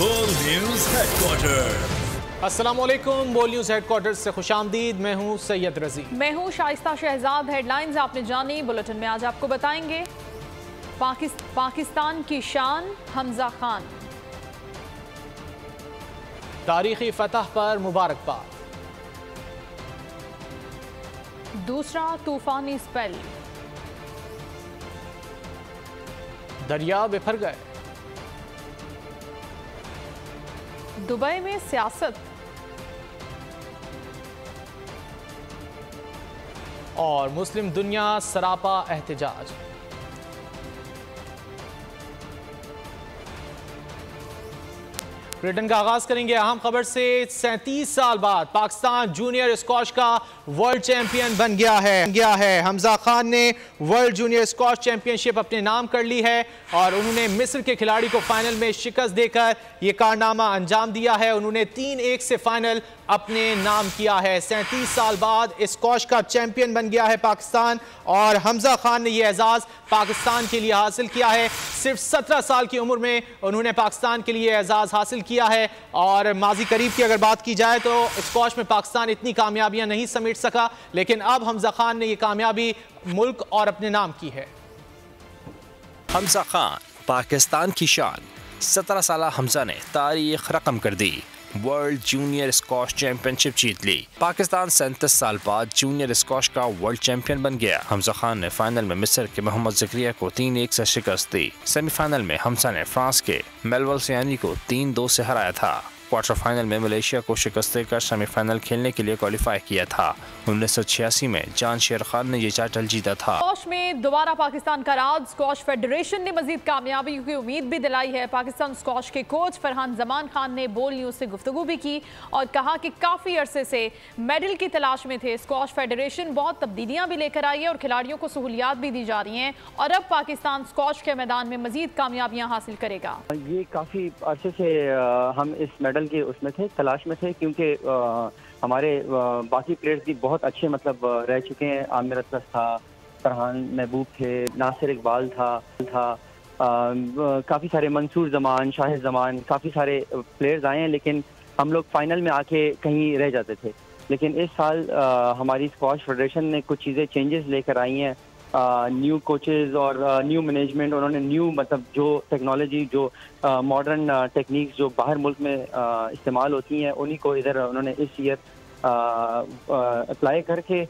बोल news headquarter. अस्सलामुअलैकुम, बोल न्यूज हेडक्वार्टर से खुशामदीद। मैं हूं सैयद रजी। मैं हूं शाइस्ता शहजाद। हेडलाइंस आपने जानी, बुलेटिन में आज आपको बताएंगे। पाकिस्तान की शान हमजा खान, तारीखी फतह पर मुबारकबाद। दूसरा तूफानी स्पेल, दरिया बिफर गए। दुबई में सियासत, और मुस्लिम दुनिया सरापा एहतजाज। ब्रिटेन का आगाज करेंगे अहम खबर से। 37 साल बाद पाकिस्तान जूनियर स्क्वॉश का वर्ल्ड चैंपियन बन गया है। हमजा खान ने वर्ल्ड जूनियर स्क्वॉश चैंपियनशिप अपने नाम कर ली है और उन्होंने मिस्र के खिलाड़ी को फाइनल में शिकस्त देकर यह कारनामा अंजाम दिया है। उन्होंने 3-1 से फाइनल अपने नाम किया है। 37 साल बाद स्क्वॉश का चैंपियन बन गया है पाकिस्तान, और हमजा खान ने यह एजाज पाकिस्तान के लिए हासिल किया है। सिर्फ 17 साल की उम्र में उन्होंने पाकिस्तान के लिए एजाज हासिल किया है। और माजी करीब की अगर बात की जाए तो स्क्वॉश में पाकिस्तान इतनी कामयाबियां नहीं समेट सका, लेकिन अब हमजा खान ने यह कामयाबी मुल्क और अपने नाम की है। हमजा खान पाकिस्तान की शान। 17 साल हमजा ने तारीख रकम कर दी, वर्ल्ड जूनियर स्क्वॉश चैंपियनशिप जीत ली। पाकिस्तान 37 साल बाद जूनियर स्क्वॉश का वर्ल्ड चैंपियन बन गया। हमजा खान ने फाइनल में मिस्र के मोहम्मद ज़करिया को 3-1 से शिकस्त दी। सेमीफाइनल में हमजा ने फ्रांस के मेलवल सियानी को 3-2 से हराया था। क्वार्टर फाइनल में मलेशिया को शिकस्त देकर सेमीफाइनल खेलने के लिए क्वालिफाई किया था। 1986 में जान शेर खान ने यह टाइटल जीता था। स्क्वॉश में दोबारा पाकिस्तान का राज, स्क्वॉश फेडरेशन ने मजीद कामयाबी की उम्मीद भी दिलाई है। पाकिस्तान स्क्वॉश के कोच फरहान जमान खान ने बोल न्यूज से गुफ्तगू भी की और कहा कि काफी अरसे से मेडल की तलाश में थे। स्क्वॉश फेडरेशन बहुत तब्दीलियां भी लेकर आई है और खिलाड़ियों को सहूलियात भी दी जा रही हैं, और अब पाकिस्तान स्क्वॉश के मैदान में मजीद कामयाबियां हासिल करेगा। ये काफी अरसे से हम इस मेडल के उसमें थे, तलाश में थे, क्योंकि हमारे बाकी प्लेयर्स भी बहुत अच्छे रह चुके हैं। आमिर अतरस था, फरहान महबूब थे, नासिर इकबाल था काफ़ी सारे मंसूर जमान, शाहिद जमान, काफ़ी सारे प्लेयर्स आए हैं, लेकिन हम लोग फाइनल में आके कहीं रह जाते थे। लेकिन इस साल हमारी स्क्वॉश फेडरेशन ने कुछ चीज़ें चेंजेस लेकर आई हैं। न्यू कोचेज़ और न्यू मैनेजमेंट, उन्होंने न्यू जो टेक्नोलॉजी, जो मॉडर्न टेक्निक्स जो बाहर मुल्क में इस्तेमाल होती हैं, उन्हीं को इधर उन्होंने इस ईयर अप्लाई करके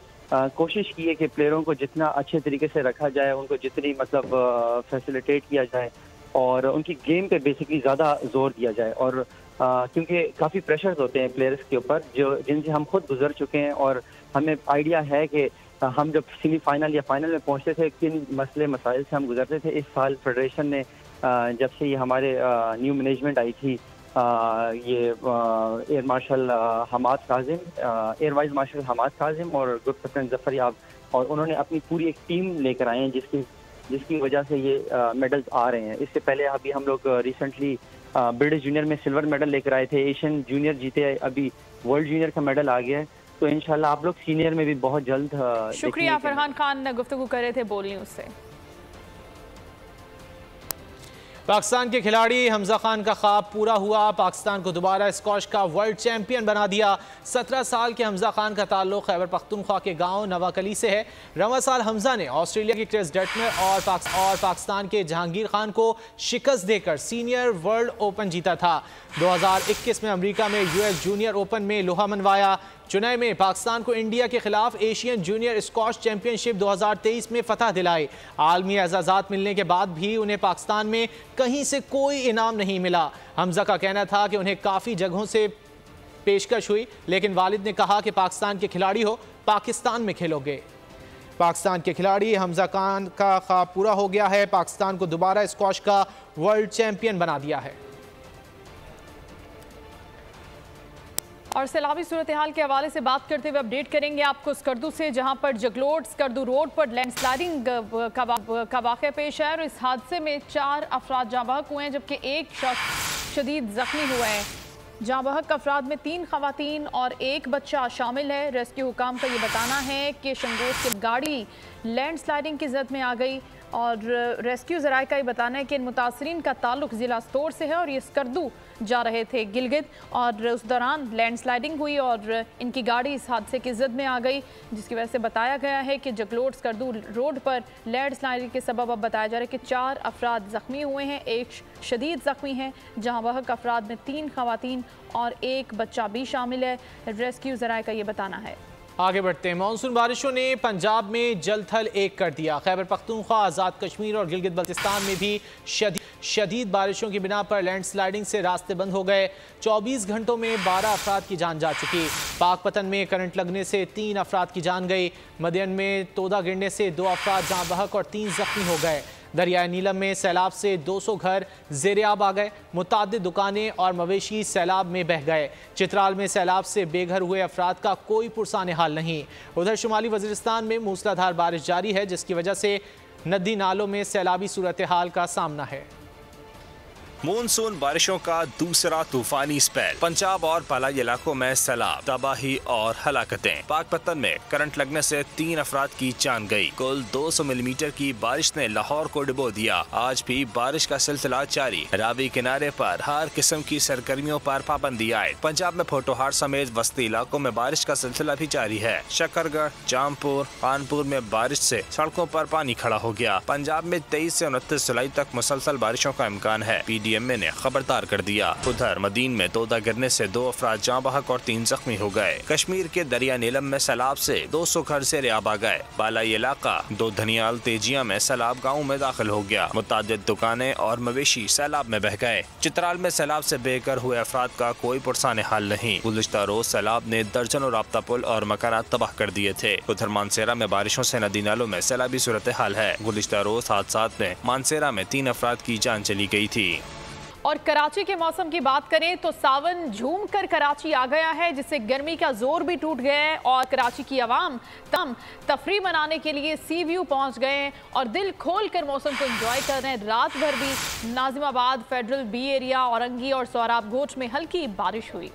कोशिश की है कि प्लेयरों को जितना अच्छे तरीके से रखा जाए, उनको जितनी फैसिलिटेट किया जाए और उनकी गेम पे बेसिकली ज़्यादा जोर दिया जाए। और क्योंकि काफ़ी प्रेशर्स होते हैं प्लेयर्स के ऊपर जिनसे हम खुद गुजर चुके हैं, और हमें आइडिया है कि हम जब सेमीफाइनल या फाइनल में पहुंचते थे किन मसले मसाइल से हम गुजरते थे। इस साल फेडरेशन ने जब से ये हमारे न्यू मैनेजमेंट आई थी, ये air marshal Hamad Kazim, air vice marshal Hamad Kazim और ग्रुप कैप्टन जफर याब, और उन्होंने अपनी पूरी एक टीम लेकर आए हैं जिसकी वजह से ये मेडल्स आ रहे हैं। इससे पहले अभी हम लोग रिसेंटली ब्रिटिश जूनियर में सिल्वर मेडल लेकर आए थे, एशियन जूनियर जीते, अभी वर्ल्ड जूनियर का मेडल आ गया है। तो इंशाल्लाह आप लोग सीनियर में भी बहुत जल्द। शुक्रिया। फरहान खान गुफ्तगू कर रहे थे बोल न्यूज से। पाकिस्तान के खिलाड़ी हमजा खान का ख्वाब पूरा हुआ, पाकिस्तान को दोबारा स्क्वॉश का वर्ल्ड चैंपियन बना दिया। 17 साल के हमजा खान का ताल्लुक खैबर पख्तूनख्वा के गांव नवाकली से है। रवां साल हमजा ने ऑस्ट्रेलिया की क्रिस डटनर और पाकिस्तान के जहांगीर खान को शिकस्त देकर सीनियर वर्ल्ड ओपन जीता था। 2021 में अमेरिका में यूएस जूनियर ओपन में लोहा मनवाया। चेन्नई में पाकिस्तान को इंडिया के खिलाफ एशियन जूनियर स्क्वॉश चैंपियनशिप 2023 में फतह दिलाई। आलमी एजाज़ात मिलने के बाद भी उन्हें पाकिस्तान में कहीं से कोई इनाम नहीं मिला। हमजा का कहना था कि उन्हें काफ़ी जगहों से पेशकश हुई, लेकिन वालिद ने कहा कि पाकिस्तान के खिलाड़ी हो, पाकिस्तान में खेलोगे। पाकिस्तान के खिलाड़ी हमजा खान का ख्वाब पूरा हो गया है, पाकिस्तान को दोबारा स्क्वॉश का वर्ल्ड चैंपियन बना दिया है। और सैलाबी सूरत हाल के हवाले से बात करते हुए अपडेट करेंगे आपको स्कर्दू से, जहां पर जगलोट स्कर्दू रोड पर लैंडस्लाइडिंग का वाक़या पेश है और इस हादसे में 4 अफराद जाँ बहक हुए हैं, जबकि एक शख्स शदीद जख्मी हुए हैं। जाँ बहक अफराद में 3 खवातीन और 1 बच्चा शामिल है। रेस्क्यू हुकाम का ये बताना है कि शंगोस की गाड़ी लैंडस्लाइडिंग की जद में आ गई और रेस्क्यू ज़राए का ये बताना है कि इन मुतासरीन का ताल्लुक ज़िला स्तोर से है और ये स्कर्दू जा रहे थे गिलगित, और उस दौरान लैंडस्लाइडिंग हुई और इनकी गाड़ी इस हादसे की ज़द में आ गई, जिसकी वजह से बताया गया है कि जगलोट स्कर्दू रोड पर लैंडस्लाइडिंग के सबब अब बताया जा रहा है कि 4 अफराद ज़ख्मी हुए हैं, 1 शदीद ज़ख्मी हैं, जहाँ वहक अफराद में 3 खवातीन और 1 बच्चा भी शामिल है। रेस्क्यू ज़राए का ये बताना है। आगे बढ़ते हैं। मानसून बारिशों ने पंजाब में जल थल एक कर दिया। खैबर पख्तूनख्वा, आज़ाद कश्मीर और गिलगित बल्तिस्तान में भी शदीद बारिशों की बिना पर लैंडस्लाइडिंग से रास्ते बंद हो गए। 24 घंटों में 12 अफराद की जान जा चुकी। पाकपतन में करंट लगने से 3 अफराद की जान गई। मदियन में तोदा गिरने से 2 अफराद जहाँ बहक और 3 जख्मी हो गए। दरियाए नीलम में सैलाब से 200 घर ज़ेर-ए-आब आ गए। मुताद्दिद दुकानें और मवेशी सैलाब में बह गए। चित्राल में सैलाब से बेघर हुए अफराद का कोई पुरसान हाल नहीं। उधर शुमाली वज़ीरिस्तान में मूसलाधार बारिश जारी है, जिसकी वजह से नदी नालों में सैलाबी सूरत हाल का सामना है। मानसून बारिशों का दूसरा तूफानी स्पेल। पंजाब और पलाई इलाकों में सैलाब, तबाही और हलाकतें। पाकपतन में करंट लगने से 3 अफराद की जान गई। कुल 200 मिलीमीटर की बारिश ने लाहौर को डुबो दिया। आज भी बारिश का सिलसिला जारी। रावी किनारे पर हर किस्म की सरगर्मियों पर पाबंदी आए। पंजाब में फोटोहार समेत वस्ती इलाकों में बारिश का सिलसिला भी जारी है। शकरगढ़, जामपुर, कानपुर में बारिश से सड़कों पर पानी खड़ा हो गया। पंजाब में 23 से 29 जुलाई तक मुसलसल बारिशों का इम्कान है। PDMA ने खबरदार कर दिया। उधर मदीन में तोदा गिरने से 2 अफराद जाँ बहक और 3 जख्मी हो गए। कश्मीर के दरिया नीलम में सैलाब से 200 घर ज़ेर-ए-आब आ गए। बालाई इलाका 2 धनियाल तेजिया में सैलाब गाँव में दाखिल हो गया। मुतादिद दुकानें और मवेशी सैलाब में बह गए। चित्राल में सैलाब से बेघर हुए अफराद का कोई पुरसान हाल नहीं। गुज़िश्ता रोज सैलाब ने दर्जनों राब्ता पुल और मकानात तबाह कर दिए थे। उधर मानसेरा में बारिशों से नदी नालों में सैलाबी सूरत हाल है। गुज़िश्ता रोज हादसात में मानसेरा में 3 अफराद की जान चली गई थी। और कराची के मौसम की बात करें तो सावन झूम कर कराची आ गया है, जिससे गर्मी का जोर भी टूट गया है और कराची की आवाम तफरी मनाने के लिए सी व्यू पहुंच गए हैं और दिल खोल कर मौसम को एंजॉय कर रहे हैं। रात भर भी Nazimabad, federal B area, Orangi और सोराब गोट में हल्की बारिश हुई।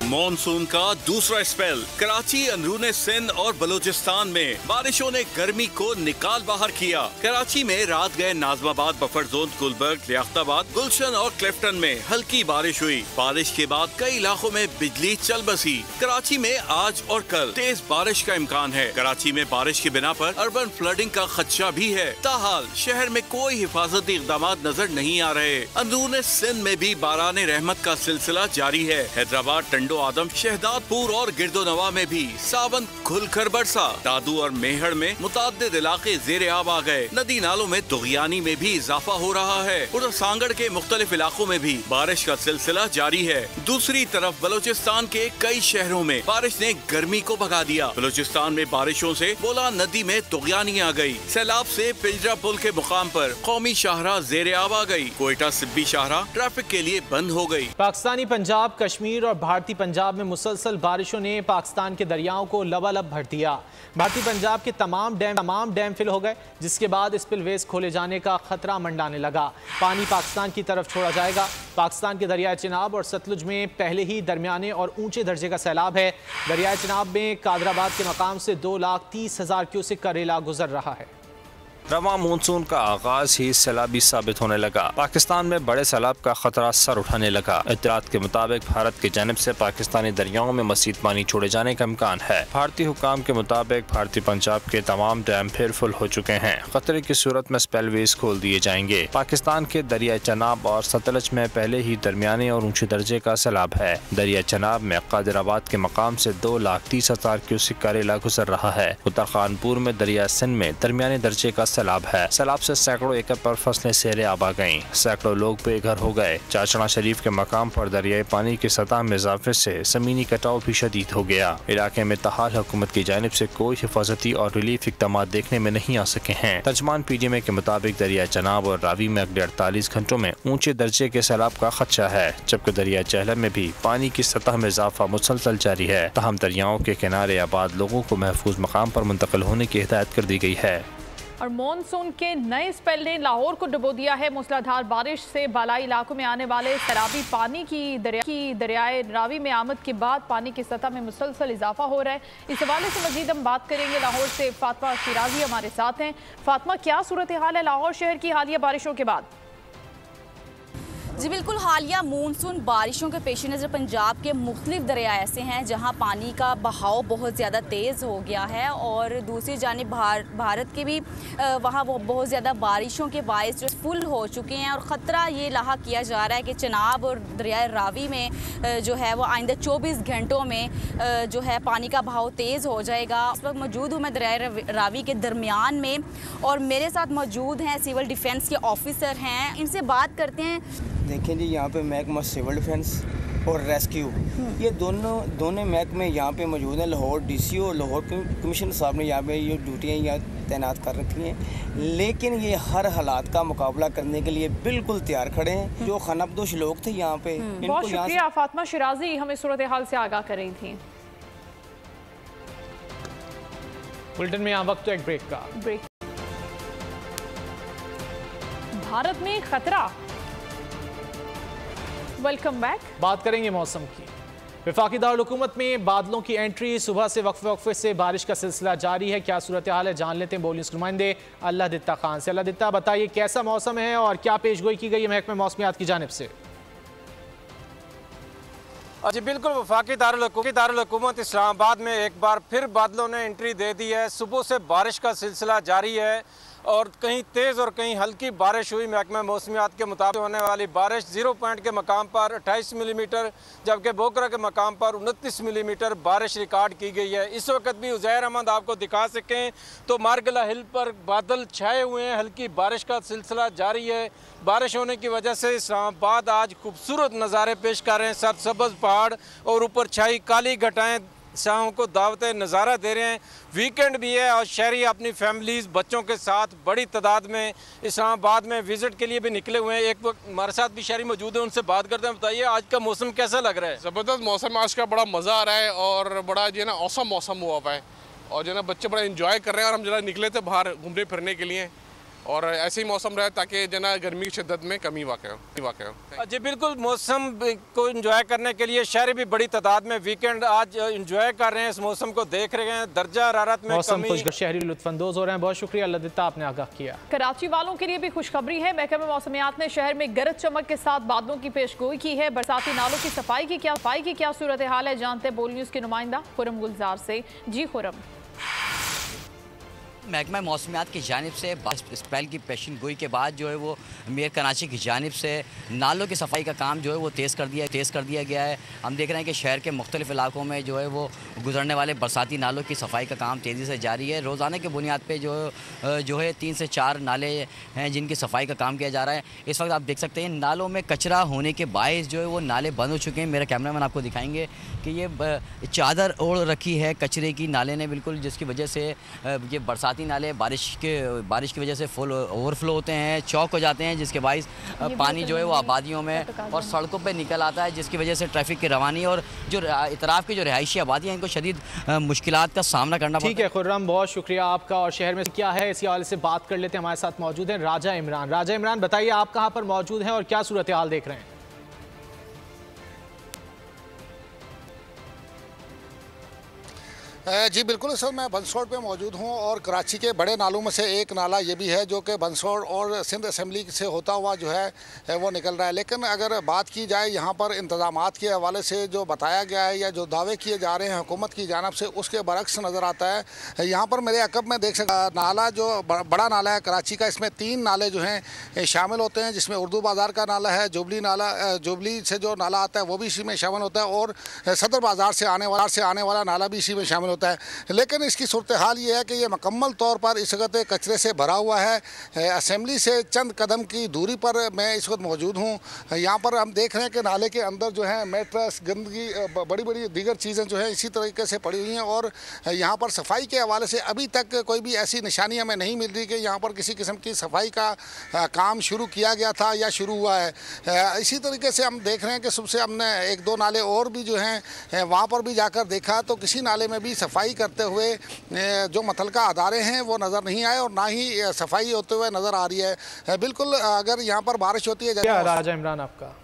मॉनसून का दूसरा स्पेल। कराची, अंदरूने सिंध और बलूचिस्तान में बारिशों ने गर्मी को निकाल बाहर किया। कराची में रात गए नाज़िमाबाद, बफर जोन, गुलबर्ग, लियाकताबाद, गुलशन और क्लिफ्टन में हल्की बारिश हुई। बारिश के बाद कई इलाकों में बिजली चल बसी। कराची में आज और कल तेज बारिश का इम्कान है। कराची में बारिश की बिना पर अर्बन फ्लडिंग का खदशा भी है। ताहाल शहर में कोई हिफाजती इक़दाम नजर नहीं आ रहे। अंदरूने सिंध में भी बाराने रहमत का सिलसिला जारी है। हैदराबाद, टंडो आदम, शहदादपुर और गिरदोनवा में भी सावन खुलकर बरसा। दादू और मेहड़ में मुताद्दिद इलाके ज़ेर-ए-आब आ गए। नदी नालों में दुगयानी में भी इजाफा हो रहा है। उधर सांगड़ के मुख्तलिफ इलाकों में भी बारिश का सिलसिला जारी है। दूसरी तरफ बलूचिस्तान के कई शहरों में बारिश ने गर्मी को भगा दिया। बलूचिस्तान में बारिशों से बोलान नदी में दुगयानी आ गई। सैलाब से पिंजरा पुल के मुकाम पर कौमी शाहराह ज़ेर-ए-आब आ गई। कोयटा सिब्बी शाहराह ट्रैफिक के लिए बंद हो गई। पाकिस्तानी पंजाब, कश्मीर और भारतीय पंजाब में मुसलसल बारिशों ने पाकिस्तान के दरियाओं को लबालब भर दिया। भारतीय पंजाब के तमाम डैम फिल हो गए, जिसके बाद स्पिलवेज खोले जाने का खतरा मंडाने लगा। पानी पाकिस्तान की तरफ छोड़ा जाएगा। पाकिस्तान के दरियाए चिनाब और सतलुज में पहले ही दरमियाने और ऊंचे दर्जे का सैलाब है। दरियाए चिनाब में कादराबाद के मकाम से 2,30,000 क्यूसेक का रेला गुजर रहा है। रवां मानसून का आगाज ही सैलाबी साबित होने लगा। पाकिस्तान में बड़े सैलाब का खतरा सर उठाने लगा। इत्तलात के मुताबिक भारत की जानिब से पाकिस्तानी दरियाओं में मज़ीद पानी छोड़े जाने का इम्कान है। भारतीय हुकाम के मुताबिक भारतीय पंजाब के तमाम डैम फिर फुल हो चुके हैं। खतरे की सूरत में स्पेलवेज खोल दिए जाएंगे। पाकिस्तान के दरिया चनाब और सतलज में पहले ही दरमियाने और ऊंचे दर्जे का सैलाब है। दरिया चनाब में कादराबाद के मकाम से 2,30,000 क्यूसेक का रेला गुजर रहा है। उत्तर खानपुर में दरिया सिंध में दरमियाने दर्जे का सैलाब है। सैलाब से सैकड़ों एकड़ पर फसलें ज़ेर-ए-आब आ गईं। सैकड़ों लोग बेघर हो गए। चाचड़ा शरीफ के मकाम पर दरियाई पानी की सतह में इजाफे से ज़मीनी कटाव भी शदीद हो गया। इलाके में ताहाल हुकूमत की जानिब से कोई हिफाजती और रिलीफ इक़दाम देखने में नहीं आ सके हैं। तर्जमान PDMA के मुताबिक दरिया चनाब और रावी में अगले 48 घंटों में ऊंचे दर्जे के सैलाब का खदशा है, जबकि दरिया चहलम में भी पानी की सतह में इजाफा मुसलसल जारी है। तहम दरियाओं के किनारे आबाद लोगों को महफूज मकाम पर मुंतकिल होने की हिदायत कर दी गई है। और मॉनसून के नए स्पेल ने लाहौर को डुबो दिया है। मूसलाधार बारिश से बालाई इलाकों में आने वाले सैलाबी पानी की दरियाए रावी में आमद के बाद पानी की सतह में मुसलसल इजाफा हो रहा है। इस हवाले से मजीद हम बात करेंगे। लाहौर से फातिमा शिराजी हमारे साथ हैं। फातिमा, क्या सूरत हाल है लाहौर शहर की हालिया बारिशों के बाद? जी बिल्कुल, हालिया मानसून बारिशों के पेश नज़र पंजाब के मुख्तलिफ दरिया ऐसे हैं जहां पानी का बहाव बहुत ज़्यादा तेज़ हो गया है और दूसरी जानिब भारत के भी वहां वो बहुत ज़्यादा बारिशों के बायस जो फुल हो चुके हैं और ख़तरा ये लाहा किया जा रहा है कि चिनाब और दरिया रावी में जो है वो आइंदा 24 घंटों में जो है पानी का बहाव तेज़ हो जाएगा। इस वक्त मौजूद हूँ मैं दरिया रावी के दरमियान में और मेरे साथ मौजूद हैं सिविल डिफेंस के ऑफिसर हैं, इनसे बात करते हैं। देखें जी, यहाँ पे महकमा सिविल डिफेंस और रेस्क्यू ये दोनों महकमे यहाँ पे मौजूद हैं। लाहौर डीसीओ और लाहौर कमिश्नर साहब ने यहाँ पे ये ड्यूटियाँ यहाँ तैनात कर रखी हैं, लेकिन ये हर हालात का मुकाबला करने के लिए बिल्कुल तैयार खड़े हैं। जो खनबदोश लोग थे यहाँ पे, बहुत शुक्रिया फातिमा शिराजी, हमें सूरत हाल से आगाह कर रही थी। बुलेटिन में यहाँ वक्त एक ब्रेक का। भारत में खतरा। Welcome back. बात करेंगे मौसम की। वफाकी दारुल-हुकूमत में बादलों की एंट्री, सुबह से वक्फे से बारिश का सिलसिला जारी है। क्या सूरत हाल है, जान लेते हैं बोली नुमाइंदे अल्लाह दित्ता खान से। अल्लाह दित्ता, बताइए कैसा मौसम है और क्या पेशगोई की गई है महकमे मौसमियात की जानिब से? जी बिल्कुल, वफाकी दारुल-हुकूमत इस्लामाबाद में एक बार फिर बादलों ने एंट्री दे दी है। सुबह से बारिश का सिलसिला जारी है और कहीं तेज़ और कहीं हल्की बारिश हुई। महकमा मौसमियात के मुताबिक होने वाली बारिश 0 पॉइंट के मकाम पर 28 मिलीमीटर जबकि बोकरा के मकाम पर 29 मिलीमीटर बारिश रिकॉर्ड की गई है। इस वक्त भी उज़ैर अहमद आपको दिखा सकें तो मारगला हिल पर बादल छाए हुए हैं, हल्की बारिश का सिलसिला जारी है। बारिश होने की वजह से इस्लामाबाद आज खूबसूरत नज़ारे पेश कर रहे हैं। सरसब्ज़ पहाड़ और ऊपर छाई काली घटाएँ शाहों को दावत नज़ारा दे रहे हैं। वीकेंड भी है और शहरी अपनी फैमिलीज़ बच्चों के साथ बड़ी तादाद में इस्लामाबाद में विज़िट के लिए भी निकले हुए हैं। एक वक्त हमारे साथ भी शहरी मौजूद हैं, उनसे बात करते हैं। बताइए आज का मौसम कैसा लग रहा है? ज़बरदस्त मौसम, आज का बड़ा मज़ा आ रहा है और बड़ा जो है ना औसम मौसम हुआ हुआ है और जो है ना बच्चे बड़ा इंजॉय कर रहे हैं और हम जरा निकले थे बाहर घूमने फिरने के लिए और ऐसे ही मौसम रहे ताकि जो ना गर्मी की शिद्दत में कमी वाक़ हो। जी बिल्कुल, मौसम को एंजॉय करने के लिए शहरी भी बड़ी तादाद में वीकेंड आज एंजॉय कर रहे हैं, इस मौसम को देख रहे हैं। दर्जा हरारत में मौसम खुश, शहरी लुत्फानंदोज हो रहे हैं। बहुत शुक्रिया अल्लाह दित्ता, आपने आगाह किया। कराची वालों के लिए भी खुशखबरी है। महकमा मौसमियात ने शहर में गरज चमक के साथ बादलों की पेशगोई की है। बरसाती नालों की सफाई की क्या सूरत हाल है, जानते हैं बोल न्यूज़ के नुमाइंदा खुरम गुलजार से। जी खुरम। महकमा मौसमियात की जानिब से स्पेल की पेशन गोई के बाद जो है वो मेयर कराची की जानिब से नालों की सफाई का काम जो है वो तेज़ कर दिया गया है। हम देख रहे हैं कि शहर के मुख्तलिफ इलाकों में जो है वो गुजरने वाले बरसाती नालों की सफाई का काम तेज़ी से जारी है। रोज़ाना की बुनियाद पर जो है 3 से 4 नाले हैं जिनकी सफाई का काम किया जा रहा है। इस वक्त आप देख सकते हैं नालों में कचरा होने के बायस जो है वो नाले बंद हो चुके हैं। मेरा कैमरामैन आपको दिखाएंगे कि ये चादर ओढ़ रखी है कचरे की नाले ने बिल्कुल, जिसकी वजह से ये बरसाती नाले बारिश की वजह से फुल ओवरफ्लो होते हैं, चौक हो जाते हैं, जिसके बायस पानी जो है वो आबादियों में और सड़कों पे निकल आता है, जिसकी वजह से ट्रैफिक की रवानी और जो इतराफ़ की जो रिहायशी आबादी है इनको शदीद मुश्किलात का सामना करना पड़ता है। ठीक है खुर्रम, बहुत शुक्रिया आपका। और शहर में क्या है इसी हवाले से बात कर लेते हैं। हमारे साथ मौजूद हैं राजा इमरान। राजा इमरान, बताइए आप कहाँ पर मौजूद हैं और क्या सूरत हाल देख रहे हैं? जी बिल्कुल, इस वक्त मैं बंस रोड पे मौजूद हूँ और कराची के बड़े नालों में से एक नाला ये भी है जो कि बंस रोड और सिंध असम्बली से होता हुआ जो है वो निकल रहा है। लेकिन अगर बात की जाए यहाँ पर इंतज़ामात के हवाले से जो बताया गया है या जो दावे किए जा रहे हैं हुकूमत की जानिब से, उसके बरक्स नज़र आता है। यहाँ पर मेरे अकब में देख सकता नाला जो बड़ा नाला है कराची का, इसमें 3 नाले जो हैं शामिल होते हैं, जिसमें उर्दू बाज़ार का नाला है, जुबली से जो नाला आता है वो भी इसी में शामिल होता है और सदर बाज़ार से आने वाला नाला भी इसी में शामिल होता है। लेकिन इसकी सूरत हाल ये है कि ये मुकम्मल तौर पर इस वक्त कचरे से भरा हुआ है। असेंबली से चंद कदम की दूरी पर मैं इस वक्त मौजूद हूँ। यहाँ पर हम देख रहे हैं कि नाले के अंदर जो है मैट्रेस, गंदगी, बड़ी बड़ी दीगर चीज़ें जो हैं इसी तरीके से पड़ी हुई हैं और यहाँ पर सफाई के हवाले से अभी तक कोई भी ऐसी निशानी हमें नहीं मिल रही कि यहाँ पर किसी किस्म की सफाई का काम शुरू किया गया था या शुरू हुआ है। इसी तरीके से हम देख रहे हैं कि सुबह से हमने 1-2 नाले और भी जो हैं वहाँ पर भी जाकर देखा तो किसी नाले में भी सफाई करते हुए जो मुतल्लिका अदारे हैं वो नज़र नहीं आए और ना ही सफाई होते हुए नज़र आ रही है। बिल्कुल अगर यहाँ पर बारिश होती है। क्या राजा इमरान आपका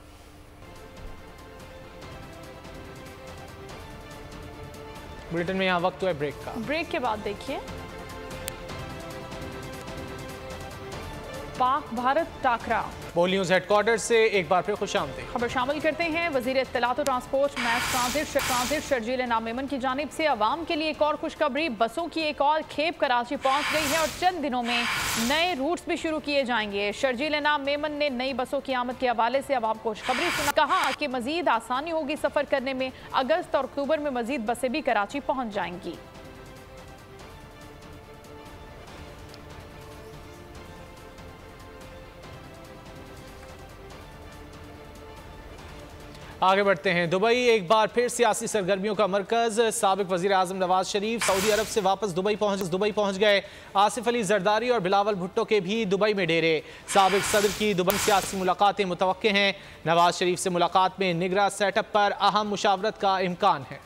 बुलेटिन में यहाँ वक्त हुआ ब्रेक का। ब्रेक के बाद देखिए पाक भारत टाकरा। बोल न्यूज हेडक्वार्टर से एक बार फिर खुशामदीद। खबर शामिल करते हैं। वजीर इत्तलात और ट्रांसपोर्ट मैस ट्रांजिट शर्जील इनाम मेमन की जानिब से अवाम के लिए एक और खुशखबरी, बसों की एक और खेप कराची पहुंच गई है और चंद दिनों में नए रूट्स भी शुरू किए जाएंगे। शर्जील इनाम मेमन ने नई बसों की आमद के हवाले से अवाम को खुशखबरी सुना, कहा कि मजीद आसानी होगी सफर करने में। अगस्त और अक्टूबर में मजीद बसें भी कराची पहुंच जाएंगी। आगे बढ़ते हैं। दुबई एक बार फिर सियासी सरगर्मियों का मरकज। साबिक वजीर आजम नवाज शरीफ सऊदी अरब से वापस दुबई पहुंच गए। आसिफ अली जरदारी और बिलावल भुट्टो के भी दुबई में डेरे। साबिक सदर की दुबई सियासी मुलाकातें मुतवक्के हैं। नवाज शरीफ से मुलाकात में निगरां सेटअप पर अहम मुशावरत का इम्कान है।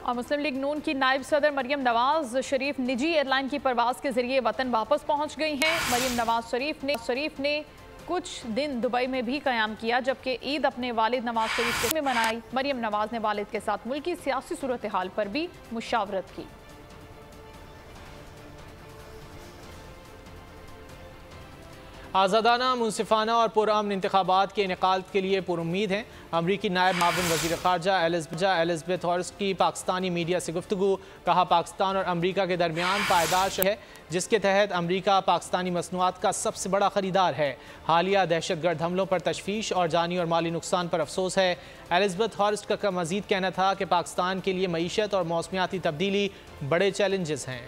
और मुस्लिम लीग नून की नायब सदर मरियम नवाज शरीफ निजी एयरलाइन की परवाज के जरिए वतन वापस पहुंच गई हैं। मरियम नवाज शरीफ ने कुछ दिन दुबई में भी क़याम किया, जबकि ईद अपने वालिद नवाज शरीफ में मनाई। मरियम नवाज ने वालिद के साथ मुल्क की सियासी सूरत हाल पर भी मुशावरत की। आज़ादाना, मुनसिफाना और पुरअमन इंतखाबात के इनेकाद के लिए पुरुम्मीद हैं। अमरीकी नायब माविन वज़ीर ख़ारजा एलिज़ाबेथ हॉर्स्ट की पाकिस्तानी मीडिया से गुफ्तगू। कहा पाकिस्तान और अमरीका के दरमियान पायदार है जिसके तहत अमरीका पाकिस्तानी मसनूआत का सबसे बड़ा ख़रीदार है। हालिया दहशतगर्द हमलों पर तशवीश और जानी और माली नुकसान पर अफसोस है। एलिज़ाबेथ हॉर्स्ट का मज़ीद कहना था कि पाकिस्तान के लिए मईशत और मौसमियाती तब्दीली बड़े चैलेंजेस हैं।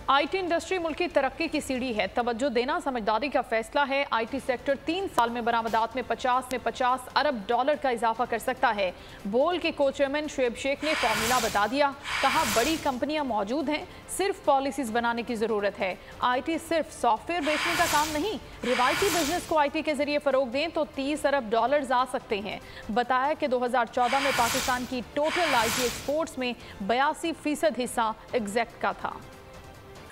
आईटी इंडस्ट्री मुल्क की तरक्की की सीढ़ी है, तवज्जो देना समझदारी का फैसला है। आईटी सेक्टर 3 साल में बरामदात में 50 अरब डॉलर का इजाफा कर सकता है। बोल के को चेयरमैन शुएब शेख ने फॉर्मूला बता दिया। कहा बड़ी कंपनियां मौजूद हैं, सिर्फ पॉलिसीज बनाने की जरूरत है। आईटी सिर्फ सॉफ्टवेयर बेचने का काम नहीं, रिवायती बिजनेस को आईटी के जरिए फरोग दें तो 30 अरब डॉलर आ सकते हैं। बताया कि 2014 में पाकिस्तान की टोटल आईटी एक्सपोर्ट्स में 82% हिस्सा एग्जैक्ट का था।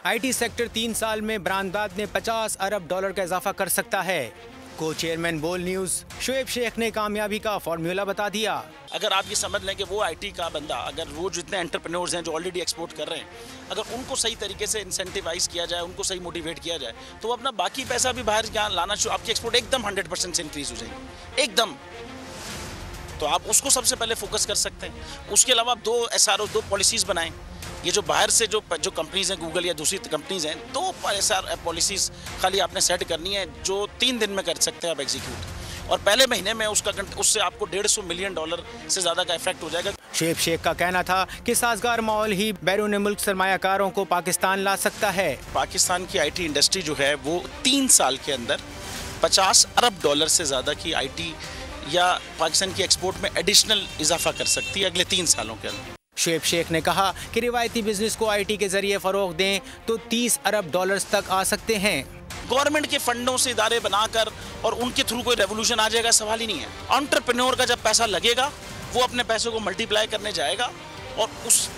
आईटी सेक्टर 3 साल में बरामदात में 50 अरब डॉलर का इजाफा कर सकता है। को चेयरमैन बोल न्यूज शुएब शेख ने कामयाबी का फॉर्मूला बता दिया। अगर आप ये समझ लें कि वो आईटी का बंदा, अगर वो जितने एंटरप्रेन्योर्स हैं जो ऑलरेडी एक्सपोर्ट कर रहे हैं, अगर उनको सही तरीके से इंसेंटिवाइज किया जाए, उनको सही मोटिवेट किया जाए, तो वो अपना बाकी पैसा भी बाहर यहाँ लाना शुरू, आपकी एक्सपोर्ट एकदम 100% से इंक्रीज हो जाएगी एकदम। तो आप उसको सबसे पहले फोकस कर सकते हैं। उसके अलावा आप 2 SRO 2 पॉलिसीज़ बनाएं। ये जो बाहर से जो कंपनीज हैं, गूगल या दूसरी कंपनीज हैं, 2 SR पॉलिसीज़ खाली आपने सेट करनी है जो 3 दिन में कर सकते हैं आप एग्जीक्यूट, और पहले महीने में उससे आपको $150 मिलियन से ज़्यादा का इफेक्ट हो जाएगा। शुएब शेख का कहना था कि साजगार माहौल ही बैरून मुल्क सरमायाकारों को पाकिस्तान ला सकता है। पाकिस्तान की आईटी इंडस्ट्री जो है वो 3 साल के अंदर 50 अरब डॉलर से ज़्यादा की आईटी या पाकिस्तान की एक्सपोर्ट में एडिशनल इजाफा कर सकती है अगले 3 सालों के अंदर। शुएब शेख ने कहा कि रिवायती बिजनेस को आईटी के जरिए फरोग दें तो 30 अरब डॉलर तक आ सकते हैं। गवर्नमेंट के फंडों से इदारे बनाकर और उनके थ्रू कोई रेवोल्यूशन आ जाएगा, सवाल ही नहीं है। एंटरप्रेन्योर का जब पैसा लगेगा वो अपने पैसों को मल्टीप्लाई करने जाएगा और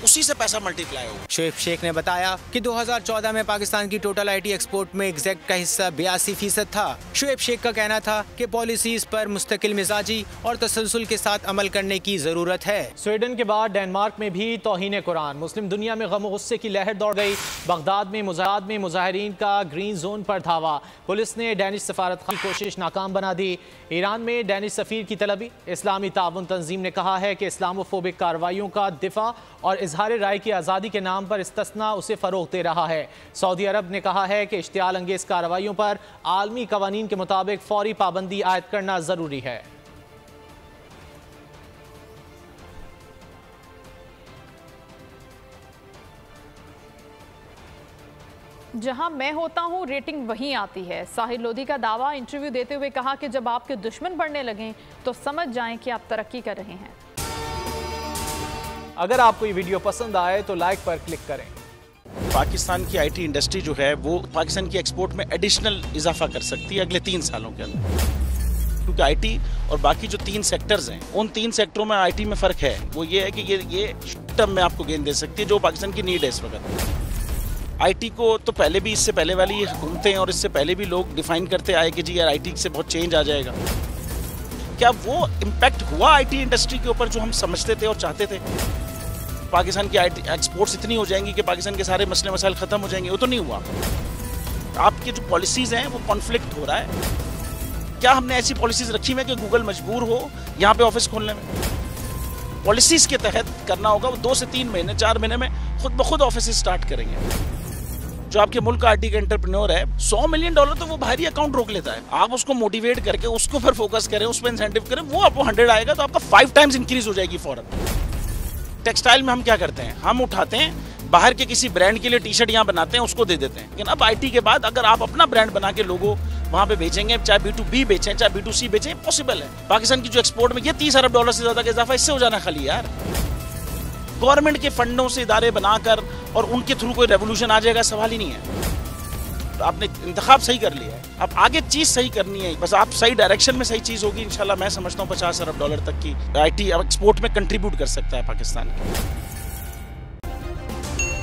उसी से पैसा मल्टीप्लाई होगा। शुएब शेख ने बताया कि 2014 में पाकिस्तान की टोटल आईटी एक्सपोर्ट में एग्जैक्ट का हिस्सा 82% था। शुएब शेख का कहना था कि पॉलिसीज पर मुस्तकिल मिजाजी और तसलसल के साथ अमल करने की जरूरत है। स्वीडन के बाद डेनमार्क में भी तौहीन कुरान। मुस्लिम दुनिया में गम गुस्से की लहर दौड़ गई। बगदाद में मुजाहिरीन का ग्रीन जोन पर धावा। पुलिस ने डैनिश सफारत की कोशिश नाकाम बना दी। ईरान में डैनिश सफीर की तलबी। इस्लामी ताउन तंजीम ने कहा है कि इस्लामोफोबिक कार्रवाइयों का दिफा और इजहार राय की आज़ादी के नाम पर इस्तिस्ना उसे फ़रोग़ दे रहा है। सऊदी अरब ने कहा है कि इश्तियाल अंगेज कार्रवाइयों पर आलमी कवानीन के मुताबिक फौरी पाबंदी आयद करना ज़रूरी है। जहां मैं होता हूं रेटिंग वहीं आती है। साहिर लोधी का दावा। इंटरव्यू देते हुए कहा कि जब आपके दुश्मन बढ़ने लगें तो समझ जाएं कि आप तरक्की कर रहे हैं। अगर आपको ये वीडियो पसंद आए तो लाइक पर क्लिक करें। पाकिस्तान की आईटी इंडस्ट्री जो है वो पाकिस्तान की एक्सपोर्ट में एडिशनल इजाफा कर सकती है अगले 3 सालों के अंदर, क्योंकि आईटी और बाकी जो 3 सेक्टर्स हैं उन 3 सेक्टरों में आईटी में फ़र्क है। वो ये है कि ये टर्म में आपको गेन दे सकती है जो पाकिस्तान की नीड है इस वक्त। आईटी को तो पहले भी, इससे पहले वाली हुकूमतें और इससे पहले भी लोग डिफाइन करते आए कि जी यार आईटी से बहुत चेंज आ जाएगा। क्या वो इम्पैक्ट हुआ आईटी इंडस्ट्री के ऊपर जो हम समझते थे और चाहते थे? पाकिस्तान की आईटी एक्सपोर्ट्स इतनी हो जाएंगी कि पाकिस्तान के सारे मसले मसाइल ख़त्म हो जाएंगे, वो तो नहीं हुआ। आपकी जो पॉलिसीज़ हैं वो कॉन्फ्लिक्ट हो रहा है। क्या हमने ऐसी पॉलिसीज़ रखी हुई है कि गूगल मजबूर हो यहाँ पे ऑफिस खोलने में? पॉलिसीज़ के तहत करना होगा। वो 2 से 3 महीने 4 महीने में खुद ब खुद ऑफिस स्टार्ट करेंगे। जो आपके मुल्क का आईटी का एंटरप्रेन्योर है, $100 मिलियन तो वो बाहरी अकाउंट रोक लेता है। आप उसको मोटिवेट करके उसको फिर फोकस करें, उस पर इंसेंटिव करें, वो आपको 100 आएगा तो आपका 5 टाइम्स इंक्रीज हो जाएगी फौरन। टेक्सटाइल में हम क्या करते हैं, हम उठाते हैं बाहर के किसी ब्रांड के लिए टी शर्ट यहाँ बनाते हैं, उसको दे देते हैं। लेकिन अब आईटी के बाद अगर आप अपना ब्रांड बना के लोगो वहाँ पे बेचेंगे, चाहे B2B बेचें चाहे B2C बेचें, पॉसिबल है। पाकिस्तान की जो एक्सपोर्ट में ये $30 अरब से ज्यादा का इजाफा इससे हो जाना खाली यार। गवर्नमेंट के फंडों से इदारे बनाकर और उनके थ्रू कोई रेवोल्यूशन आ जाएगा, सवाल ही नहीं है। तो आपने इंतखाब सही कर लिया है, अब आगे चीज सही करनी है, बस आप सही डायरेक्शन में सही चीज होगी इंशाल्लाह। मैं समझता हूँ $50 अरब तक की आईटी एक्सपोर्ट में कंट्रीब्यूट कर सकता है पाकिस्तान।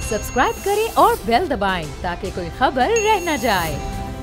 सब्सक्राइब करें और बेल दबाएं ताकि कोई खबर रह न जाए।